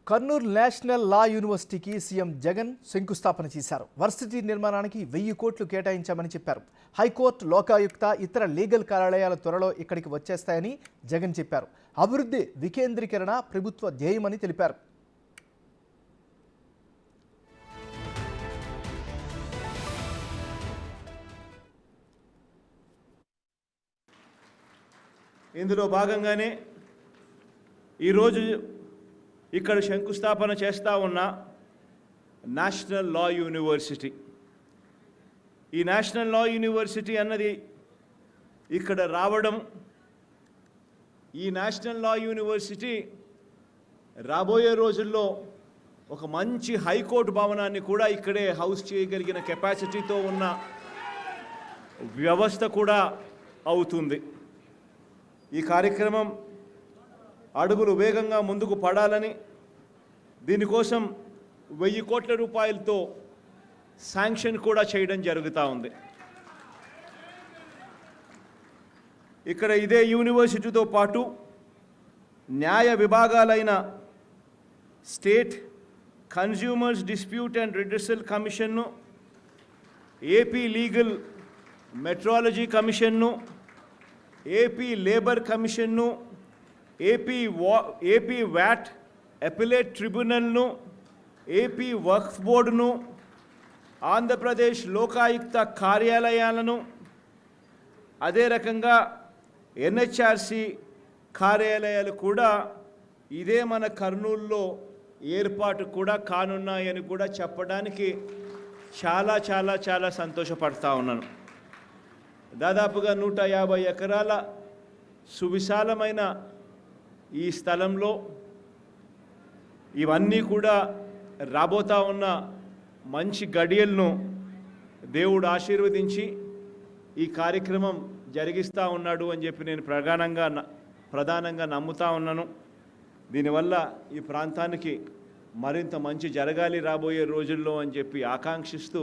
Kurnool national లా యూనివర్సిటీకి CM Jagan శంకుస్థాపన చేశారు. వర్సిటీ నిర్మాణానికి 1000 కోట్లు కేటాయించామని చెప్పారు. హైకోర్టు, లోకాయుక్త, ఇతర లీగల్ కార్యాలయాల త్వరలో ఇక్కడికి వచ్చేస్తాయని జగన్ చెప్పారు. అభివృద్ధి వికేంద్రీకరణ ప్రభుత్వ ధ్యేయమని తెలిపారు. ఇందులో భాగంగానే ఈరోజు ఇక్కడ శంకుస్థాపన చేస్తూ ఉన్న నేషనల్ లా యూనివర్సిటీ. ఈ నేషనల్ లా యూనివర్సిటీ అన్నది ఇక్కడ రావడం, ఈ నేషనల్ లా యూనివర్సిటీ రాబోయే రోజుల్లో ఒక మంచి హైకోర్టు భవనాన్ని కూడా ఇక్కడే హౌస్ చేయగలిగిన కెపాసిటీతో ఉన్న వ్యవస్థ కూడా అవుతుంది. ఈ కార్యక్రమం అడుగులు వేగంగా ముందుకు పడాలని, దీనికోసం 1000 కోట్ల రూపాయలతో శాంక్షన్ కూడా చేయడం జరుగుతూ ఉంది. ఇక్కడ ఇదే యూనివర్సిటీతో పాటు న్యాయ విభాగాలైన state consumers dispute and redressal కమిషన్ను, ఏపీ లీగల్ మెట్రాలజీ కమిషన్ను, ఏపీ లేబర్ కమిషన్ను, ఏపీ వ్యాట్ అపిలేట్ ట్రిబ్యునల్ను, ఏపీ వక్ఫ్ బోర్డును, ఆంధ్రప్రదేశ్ లోకాయుక్త కార్యాలయాలను, అదే రకంగా ఎన్హెచ్ఆర్సి కార్యాలయాలు కూడా ఇదే మన కర్నూలులో ఏర్పాటు కూడా కానున్నాయని కూడా చెప్పడానికి చాలా చాలా చాలా సంతోషపడతా ఉన్నాను. దాదాపుగా 150 ఎకరాల సువిశాలమైన ఈ స్థలంలో ఇవన్నీ కూడా రాబోతా ఉన్న మంచి గడియలను దేవుడు ఆశీర్వదించి ఈ కార్యక్రమం జరిగిస్తూ ఉన్నాడు అని చెప్పి నేను ప్రధానంగా నమ్ముతా ఉన్నాను. దీనివల్ల ఈ ప్రాంతానికి మరింత మంచి జరగాలి రాబోయే రోజుల్లో అని చెప్పి ఆకాంక్షిస్తూ